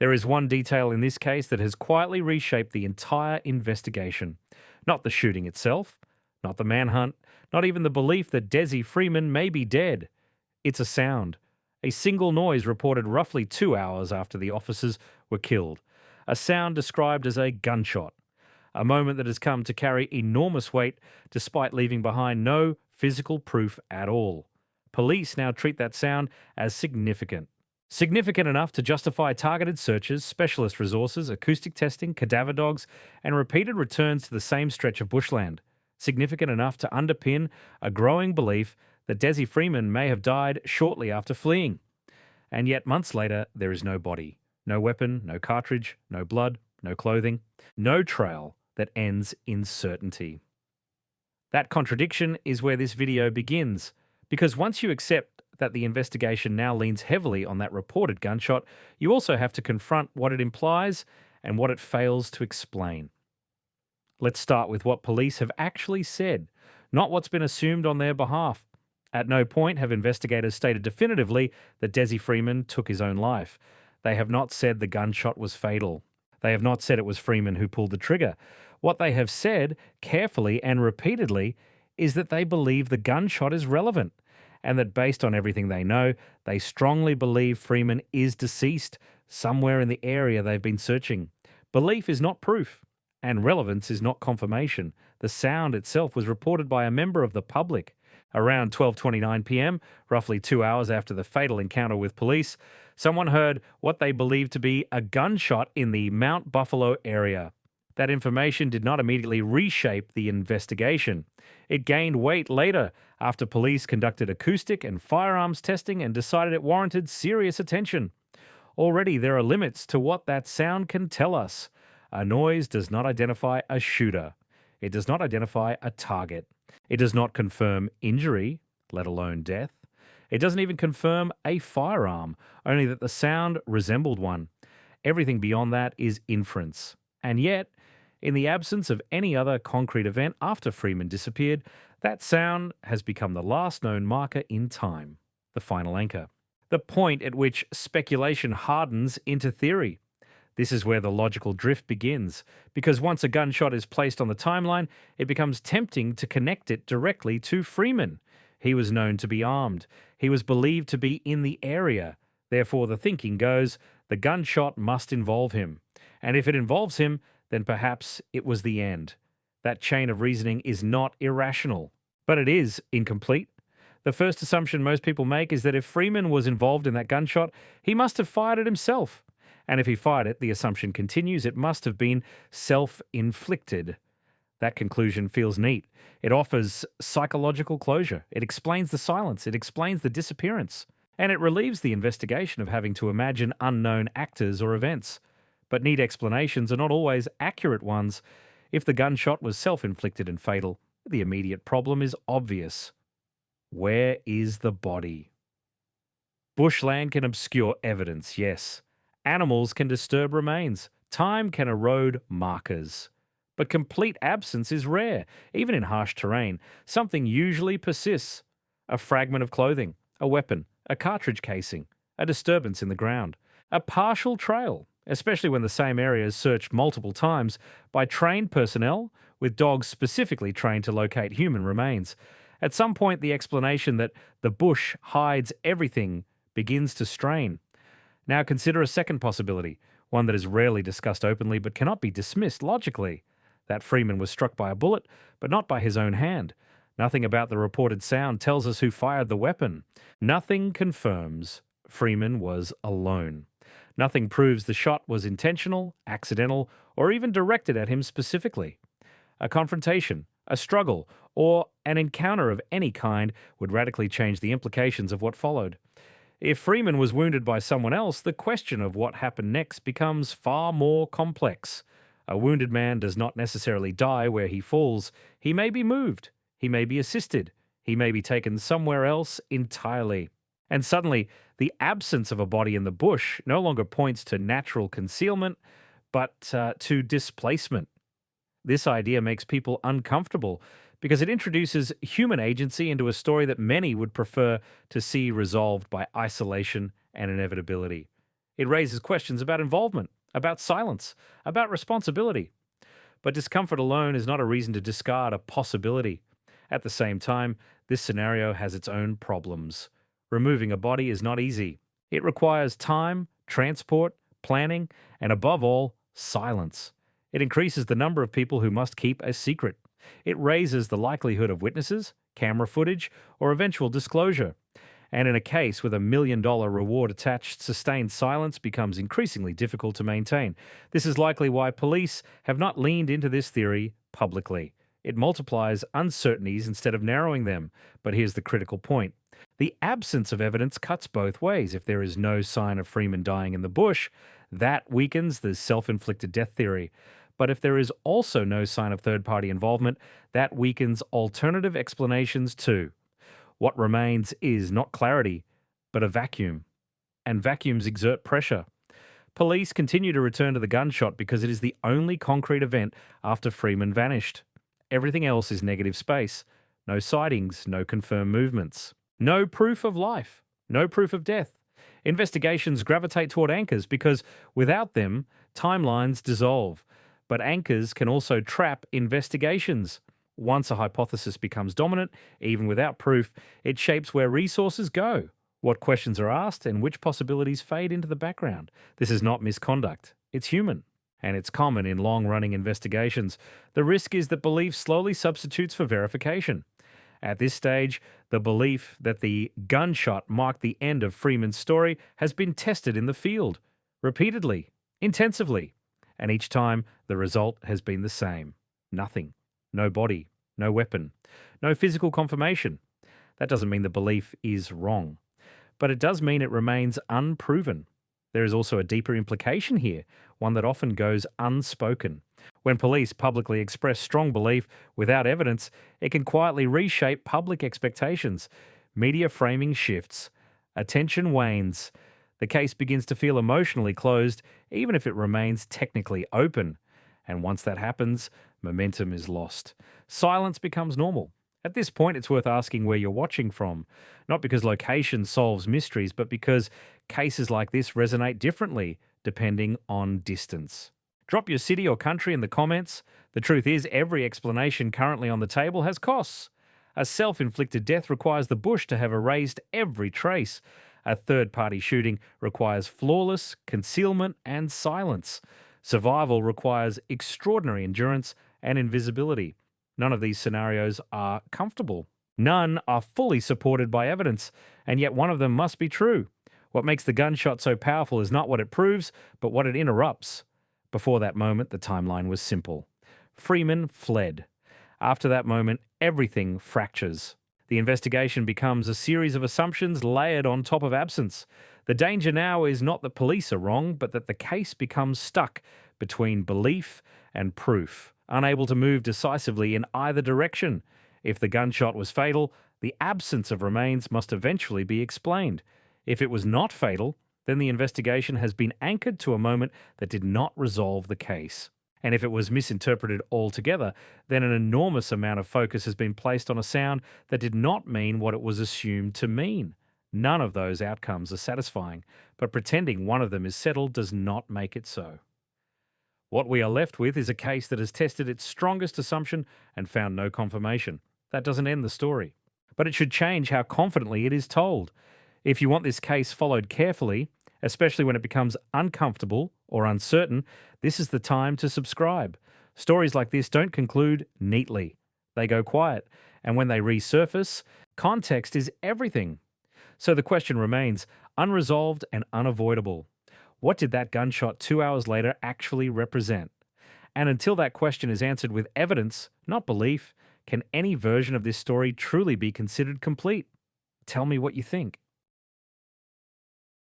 There is one detail in this case that has quietly reshaped the entire investigation. Not the shooting itself, not the manhunt, not even the belief that Dezi Freeman may be dead. It's a sound. A single noise reported roughly 2 hours after the officers were killed. A sound described as a gunshot. A moment that has come to carry enormous weight despite leaving behind no physical proof at all. Police now treat that sound as significant. Significant enough to justify targeted searches, specialist resources, acoustic testing, cadaver dogs, and repeated returns to the same stretch of bushland. Significant enough to underpin a growing belief that Dezi Freeman may have died shortly after fleeing. And yet months later, there is no body, no weapon, no cartridge, no blood, no clothing, no trail that ends in certainty. That contradiction is where this video begins, because once you accept that the investigation now leans heavily on that reported gunshot, you also have to confront what it implies and what it fails to explain. Let's start with what police have actually said, not what's been assumed on their behalf. At no point have investigators stated definitively that Dezi Freeman took his own life. They have not said the gunshot was fatal. They have not said it was Freeman who pulled the trigger. What they have said, carefully and repeatedly, is that they believe the gunshot is relevant, and that based on everything they know, they strongly believe Freeman is deceased somewhere in the area they've been searching. Belief is not proof, and relevance is not confirmation. The sound itself was reported by a member of the public. Around 12:29 p.m., roughly 2 hours after the fatal encounter with police, someone heard what they believed to be a gunshot in the Mount Buffalo area. That information did not immediately reshape the investigation. It gained weight later after police conducted acoustic and firearms testing and decided it warranted serious attention. Already there are limits to what that sound can tell us. A noise does not identify a shooter. It does not identify a target. It does not confirm injury, let alone death. It doesn't even confirm a firearm, only that the sound resembled one. Everything beyond that is inference. And yet, in the absence of any other concrete event after Freeman disappeared, that sound has become the last known marker in time, the final anchor. The point at which speculation hardens into theory. This is where the logical drift begins, because once a gunshot is placed on the timeline, it becomes tempting to connect it directly to Freeman. He was known to be armed. He was believed to be in the area. Therefore, the thinking goes, the gunshot must involve him. And if it involves him, then perhaps it was the end. That chain of reasoning is not irrational, but it is incomplete. The first assumption most people make is that if Freeman was involved in that gunshot, he must have fired it himself. And if he fired it, the assumption continues, it must have been self-inflicted. That conclusion feels neat. It offers psychological closure. It explains the silence. It explains the disappearance. And it relieves the investigation of having to imagine unknown actors or events. But neat explanations are not always accurate ones. If the gunshot was self-inflicted and fatal, the immediate problem is obvious. Where is the body? Bushland can obscure evidence, yes. Animals can disturb remains. Time can erode markers. But complete absence is rare, even in harsh terrain. Something usually persists. A fragment of clothing, a weapon, a cartridge casing, a disturbance in the ground, a partial trail, especially when the same area is searched multiple times by trained personnel with dogs specifically trained to locate human remains. At some point, the explanation that the bush hides everything begins to strain. Now consider a second possibility, one that is rarely discussed openly but cannot be dismissed logically. That Freeman was struck by a bullet, but not by his own hand. Nothing about the reported sound tells us who fired the weapon. Nothing confirms Freeman was alone. Nothing proves the shot was intentional, accidental, or even directed at him specifically. A confrontation, a struggle, or an encounter of any kind would radically change the implications of what followed. If Freeman was wounded by someone else, the question of what happened next becomes far more complex. A wounded man does not necessarily die where he falls. He may be moved. He may be assisted. He may be taken somewhere else entirely. And suddenly, the absence of a body in the bush no longer points to natural concealment, but to displacement. This idea makes people uncomfortable because it introduces human agency into a story that many would prefer to see resolved by isolation and inevitability. It raises questions about involvement, about silence, about responsibility. But discomfort alone is not a reason to discard a possibility. At the same time, this scenario has its own problems. Removing a body is not easy. It requires time, transport, planning, and above all, silence. It increases the number of people who must keep a secret. It raises the likelihood of witnesses, camera footage, or eventual disclosure. And in a case with $1 million reward attached, sustained silence becomes increasingly difficult to maintain. This is likely why police have not leaned into this theory publicly. It multiplies uncertainties instead of narrowing them. But here's the critical point. The absence of evidence cuts both ways. If there is no sign of Freeman dying in the bush, that weakens the self-inflicted death theory. But if there is also no sign of third-party involvement, that weakens alternative explanations too. What remains is not clarity, but a vacuum. And vacuums exert pressure. Police continue to return to the gunshot because it is the only concrete event after Freeman vanished. Everything else is negative space. No sightings, no confirmed movements. No proof of life, no proof of death. Investigations gravitate toward anchors because without them, timelines dissolve. But anchors can also trap investigations. Once a hypothesis becomes dominant, even without proof, it shapes where resources go, what questions are asked, and which possibilities fade into the background. This is not misconduct. It's human. And it's common in long-running investigations. The risk is that belief slowly substitutes for verification. At this stage, the belief that the gunshot marked the end of Freeman's story has been tested in the field, repeatedly, intensively, and each time the result has been the same. Nothing. No body, no weapon, no physical confirmation. That doesn't mean the belief is wrong, but it does mean it remains unproven. There is also a deeper implication here, one that often goes unspoken. When police publicly express strong belief without evidence, it can quietly reshape public expectations. Media framing shifts. Attention wanes. The case begins to feel emotionally closed, even if it remains technically open. And once that happens, momentum is lost. Silence becomes normal. At this point, it's worth asking where you're watching from. Not because location solves mysteries, but because cases like this resonate differently depending on distance. Drop your city or country in the comments. The truth is, every explanation currently on the table has costs. A self-inflicted death requires the bush to have erased every trace. A third-party shooting requires flawless concealment and silence. Survival requires extraordinary endurance and invisibility. None of these scenarios are comfortable. None are fully supported by evidence, and yet one of them must be true. What makes the gunshot so powerful is not what it proves, but what it interrupts. Before that moment, the timeline was simple. Freeman fled. After that moment, everything fractures. The investigation becomes a series of assumptions layered on top of absence. The danger now is not that police are wrong, but that the case becomes stuck between belief and proof, unable to move decisively in either direction. If the gunshot was fatal, the absence of remains must eventually be explained. If it was not fatal, then the investigation has been anchored to a moment that did not resolve the case. And if it was misinterpreted altogether, then an enormous amount of focus has been placed on a sound that did not mean what it was assumed to mean. None of those outcomes are satisfying, but pretending one of them is settled does not make it so. What we are left with is a case that has tested its strongest assumption and found no confirmation. That doesn't end the story. But it should change how confidently it is told. If you want this case followed carefully, especially when it becomes uncomfortable or uncertain, this is the time to subscribe. Stories like this don't conclude neatly. They go quiet, and when they resurface, context is everything. So the question remains unresolved and unavoidable. What did that gunshot 2 hours later actually represent? And until that question is answered with evidence, not belief, can any version of this story truly be considered complete? Tell me what you think.